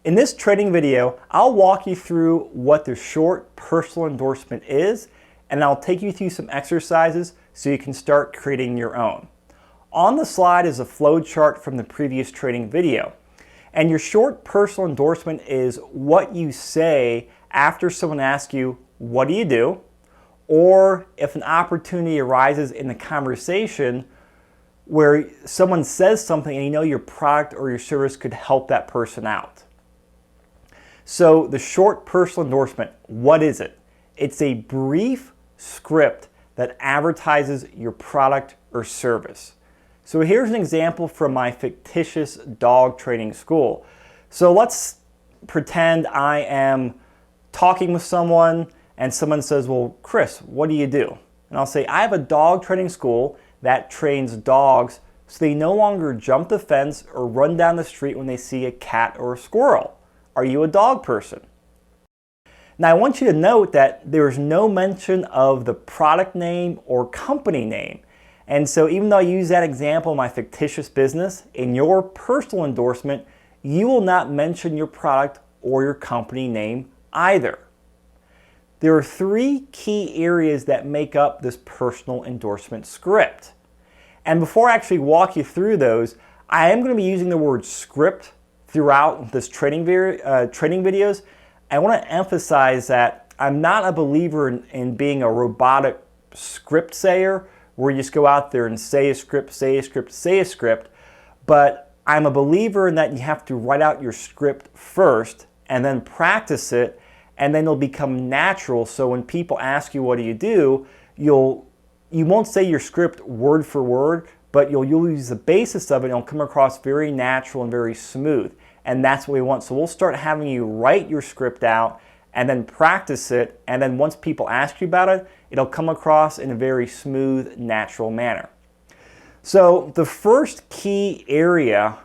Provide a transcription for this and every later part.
In this training video, I'll walk you through what the short personal endorsement is, and I'll take you through some exercises so you can start creating your own. On the slide is a flow chart from the previous training video. And your short personal endorsement is what you say after someone asks you, what do you do? Or if an opportunity arises in the conversation where someone says something and you know your product or your service could help that person out. So the short personal endorsement, what is it? It's a brief script that advertises your product or service. So here's an example from my fictitious dog training school. So let's pretend I am talking with someone and someone says, well, Chris, what do you do? And I'll say, I have a dog training school that trains dogs so they no longer jump the fence or run down the street when they see a cat or a squirrel. Are you a dog person? Now I want you to note that there is no mention of the product name or company name. And so even though I use that example in my fictitious business, in your personal endorsement, you will not mention your product or your company name either. There are three key areas that make up this personal endorsement script. And before I actually walk you through those, I am going to be using the word script throughout this training videos. I want to emphasize that I'm not a believer in being a robotic script sayer where you just go out there and say a script, say a script, say a script. But I'm a believer in that you have to write out your script first and then practice it, and then it'll become natural. So when people ask you what do, you won't say your script word for word, but you'll use the basis of it and it'll come across very natural and very smooth. And that's what we want. So we'll start having you write your script out and then practice it. And then once people ask you about it, it'll come across in a very smooth, natural manner. So the first key area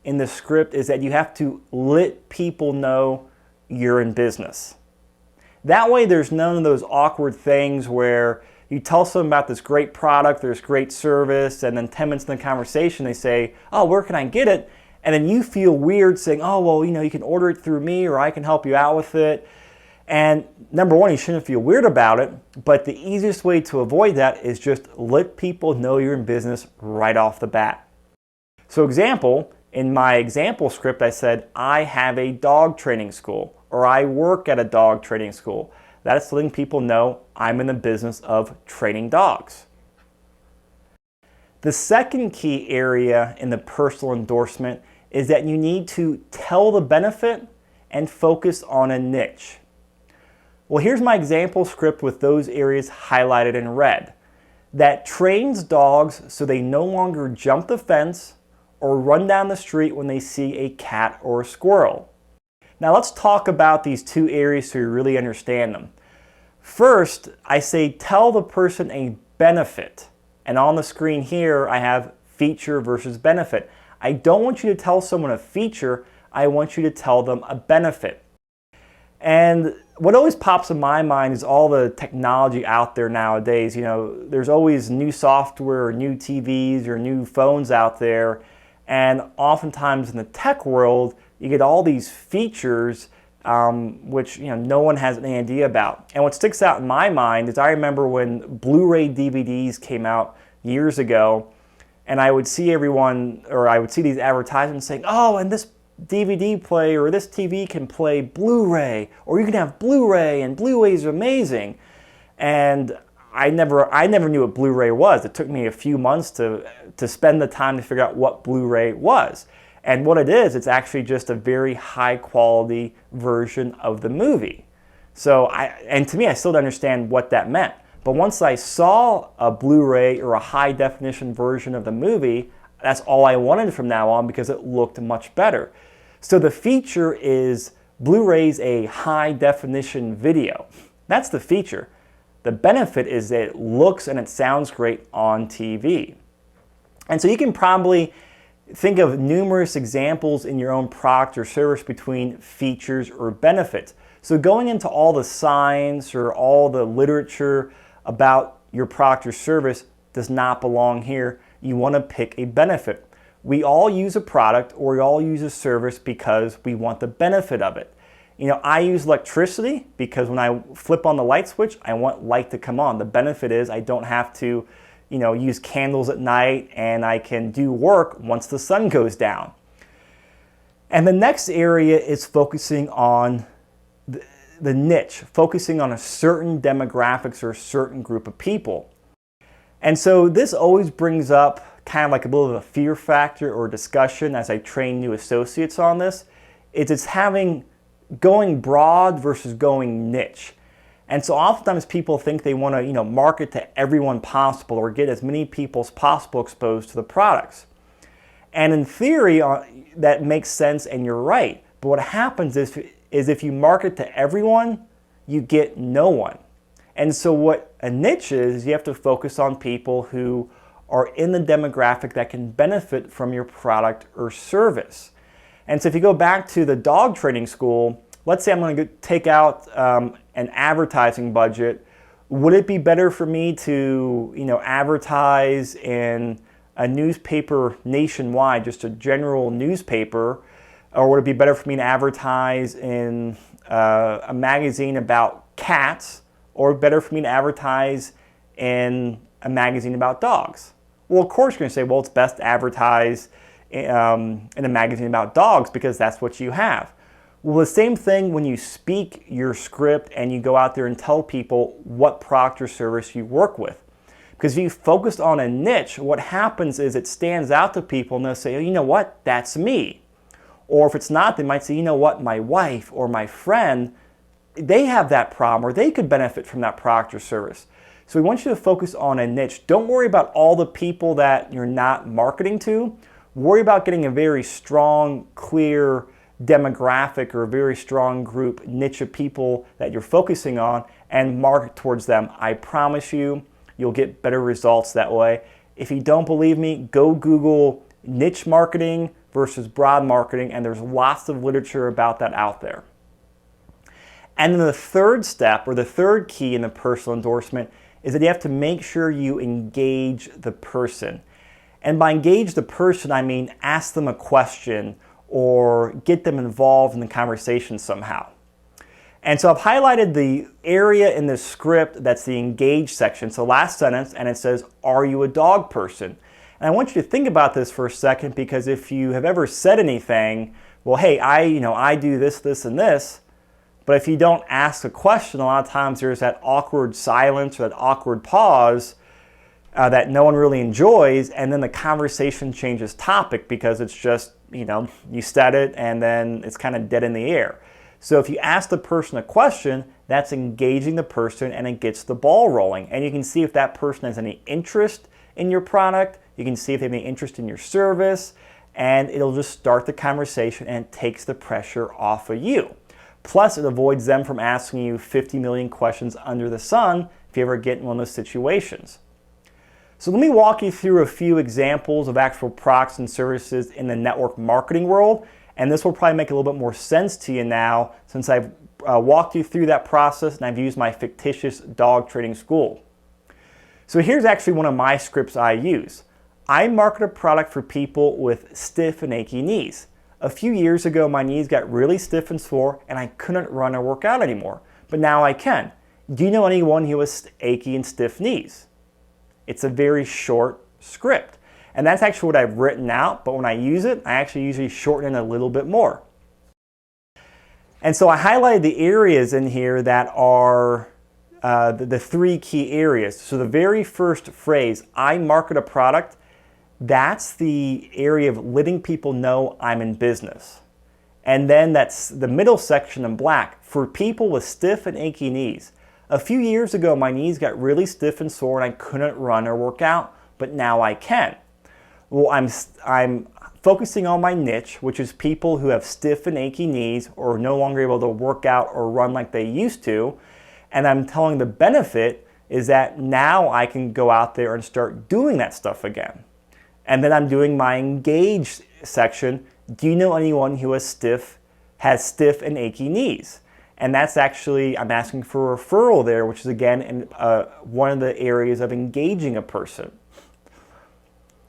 in the script is that you have to let people know you're in business. That way there's none of those awkward things where you tell someone about this great product, there's great service, and then 10 minutes in the conversation they say, oh, where can I get it? And then you feel weird saying, oh, well, you can order it through me or I can help you out with it. And number one, you shouldn't feel weird about it, but the easiest way to avoid that is just let people know you're in business right off the bat. So example, in my example script, I said, I have a dog training school or I work at a dog training school. That's letting people know I'm in the business of training dogs. The second key area in the personal endorsement is that you need to tell the benefit and focus on a niche. Well, here's my example script with those areas highlighted in red. That trains dogs so they no longer jump the fence or run down the street when they see a cat or a squirrel. Now let's talk about these two areas so you really understand them. First, I say tell the person a benefit. And on the screen here, I have feature versus benefit. I don't want you to tell someone a feature, I want you to tell them a benefit. And what always pops in my mind is all the technology out there nowadays. There's always new software or new TVs or new phones out there. And oftentimes in the tech world, you get all these features which no one has any idea about. And what sticks out in my mind is I remember when Blu-ray DVDs came out years ago, and I would see these advertisements saying, oh, and this DVD player or this TV can play Blu-ray, or you can have Blu-ray, and Blu-ray is amazing. And I never knew what Blu-ray was. It took me a few months to spend the time to figure out what Blu-ray was. And what it is, it's actually just a very high quality version of the movie. And to me, I still don't understand what that meant. But once I saw a Blu-ray or a high definition version of the movie, that's all I wanted from now on because it looked much better. So the feature is Blu-ray's a high definition video. That's the feature. The benefit is that it looks and it sounds great on TV. And so you can probably think of numerous examples in your own product or service between features or benefits. So going into all the science or all the literature about your product or service does not belong here. You want to pick a benefit. We all use a product or we all use a service because we want the benefit of it. I use electricity because when I flip on the light switch, I want light to come on. The benefit is I don't have to, use candles at night, and I can do work once the sun goes down. And the next area is focusing on the niche, focusing on a certain demographics or a certain group of people. And so this always brings up kind of like a little of a fear factor or discussion as I train new associates on this. It's going broad versus going niche. And so oftentimes people think they want to, market to everyone possible or get as many people as possible exposed to the products. And in theory, that makes sense and you're right. But what happens is if you market to everyone, you get no one. And so what a niche is, you have to focus on people who are in the demographic that can benefit from your product or service. And so if you go back to the dog training school, let's say I'm going to take out an advertising budget. Would it be better for me to, advertise in a newspaper nationwide, just a general newspaper, or would it be better for me to advertise in a magazine about cats, or better for me to advertise in a magazine about dogs? Well, of course you're going to say, well, it's best to advertise in a magazine about dogs because that's what you have. Well, the same thing when you speak your script and you go out there and tell people what product or service you work with. Because if you focus on a niche, what happens is it stands out to people and they'll say, oh, you know what, that's me. Or if it's not, they might say, you know what, my wife or my friend, they have that problem or they could benefit from that product or service. So we want you to focus on a niche. Don't worry about all the people that you're not marketing to. Worry about getting a very strong, clear demographic or a very strong group niche of people that you're focusing on and market towards them. I promise you, you'll get better results that way. If you don't believe me, go Google niche marketing versus broad marketing, and there's lots of literature about that out there. And then the third step, or the third key in the personal endorsement, is that you have to make sure you engage the person. And by engage the person, I mean ask them a question or get them involved in the conversation somehow. And so I've highlighted the area in the script that's the engage section. So last sentence, and it says, are you a dog person? And I want you to think about this for a second, because if you have ever said anything, well, hey, I do this, this, and this, but if you don't ask a question, a lot of times there's that awkward silence or that awkward pause that no one really enjoys, and then the conversation changes topic because it's just, you said it and then it's kind of dead in the air. So if you ask the person a question, that's engaging the person and it gets the ball rolling. And you can see if that person has any interest in your product, you can see if they have any interest in your service, and it'll just start the conversation and it takes the pressure off of you. Plus, it avoids them from asking you 50 million questions under the sun if you ever get in one of those situations. So let me walk you through a few examples of actual products and services in the network marketing world, and this will probably make a little bit more sense to you now since I've walked you through that process and I've used my fictitious dog training school. So here's actually one of my scripts I use. I market a product for people with stiff and achy knees. A few years ago, my knees got really stiff and sore and I couldn't run or work out anymore, but now I can. Do you know anyone who has achy and stiff knees? It's a very short script. And that's actually what I've written out, but when I use it, I actually usually shorten it a little bit more. And so I highlighted the areas in here that are the three key areas. So the very first phrase, I market a product, that's the area of letting people know I'm in business. And then that's the middle section in black, for people with stiff and achy knees. A few years ago, my knees got really stiff and sore and I couldn't run or work out, but now I can. Well, I'm focusing on my niche, which is people who have stiff and achy knees or are no longer able to work out or run like they used to. And I'm telling the benefit is that now I can go out there and start doing that stuff again. And then I'm doing my engage section. Do you know anyone who has stiff and achy knees? And that's actually, I'm asking for a referral there, which is again one of the areas of engaging a person.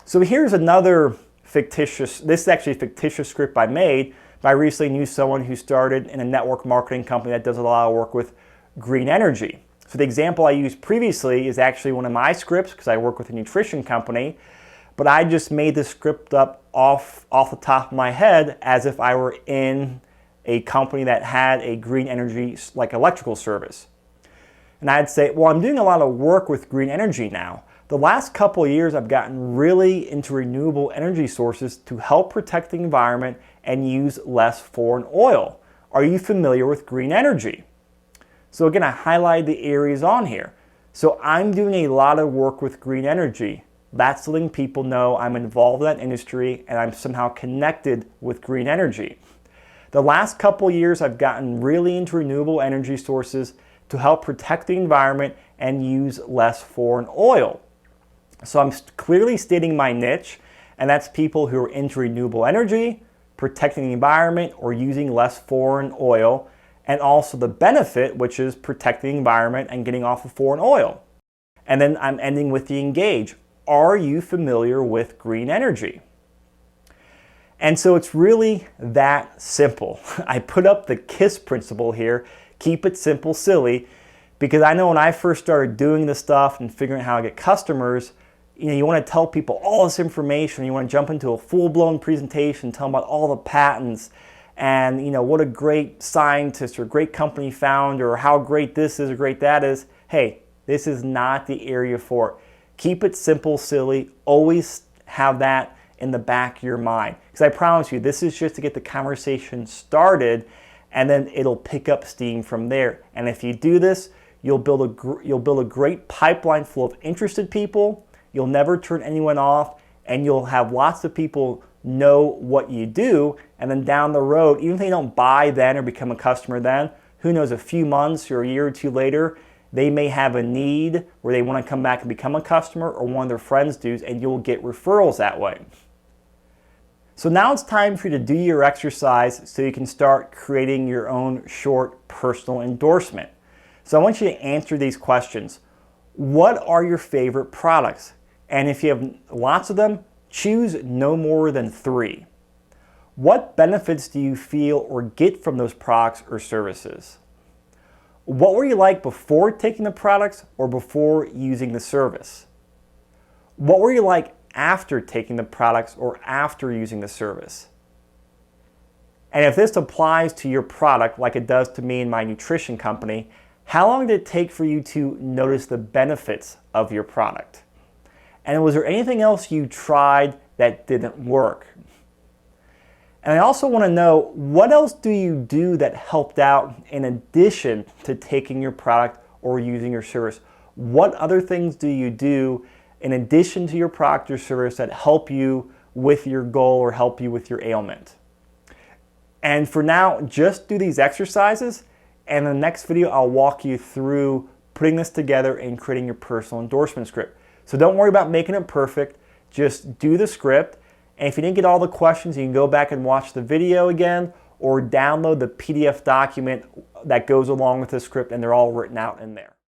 So here's another fictitious, this is actually a fictitious script I made, but I recently knew someone who started in a network marketing company that does a lot of work with green energy. So the example I used previously is actually one of my scripts because I work with a nutrition company, but I just made this script up off the top of my head as if I were in a company that had a green energy like electrical service. And I'd say, well, I'm doing a lot of work with green energy now. The last couple of years I've gotten really into renewable energy sources to help protect the environment and use less foreign oil. Are you familiar with green energy? So again, I highlighted the areas on here. So I'm doing a lot of work with green energy. That's letting people know I'm involved in that industry and I'm somehow connected with green energy. The last couple years I've gotten really into renewable energy sources to help protect the environment and use less foreign oil. So I'm clearly stating my niche, and that's people who are into renewable energy, protecting the environment, or using less foreign oil, and also the benefit, which is protecting the environment and getting off of foreign oil. And then I'm ending with the engage. Are you familiar with green energy? And so it's really that simple. I put up the KISS principle here, keep it simple, silly, because I know when I first started doing this stuff and figuring out how to get customers, you want to tell people all this information, you want to jump into a full-blown presentation, tell them about all the patents, and what a great scientist or great company founder, or how great this is or great that is. Hey, this is not the area for it. Keep it simple, silly. Always have that in the back of your mind. Because I promise you, this is just to get the conversation started, and then it'll pick up steam from there. And if you do this, you'll build a great pipeline full of interested people. You'll never turn anyone off, and you'll have lots of people know what you do, and then down the road, even if they don't buy then or become a customer then, who knows, a few months or a year or two later, they may have a need where they want to come back and become a customer, or one of their friends does, and you'll get referrals that way. So now it's time for you to do your exercise so you can start creating your own short personal endorsement. So I want you to answer these questions. What are your favorite products? And if you have lots of them, choose no more than 3. What benefits do you feel or get from those products or services? What were you like before taking the products or before using the service? What were you like after taking the products or after using the service? And if this applies to your product like it does to me and my nutrition company, how long did it take for you to notice the benefits of your product? And was there anything else you tried that didn't work? And I also want to know, what else do you do that helped out in addition to taking your product or using your service? What other things do you do in addition to your product or service that help you with your goal or help you with your ailment? And for now, just do these exercises, and in the next video, I'll walk you through putting this together and creating your personal endorsement script. So don't worry about making it perfect, just do the script. And if you didn't get all the questions, you can go back and watch the video again, or download the PDF document that goes along with the script, and they're all written out in there.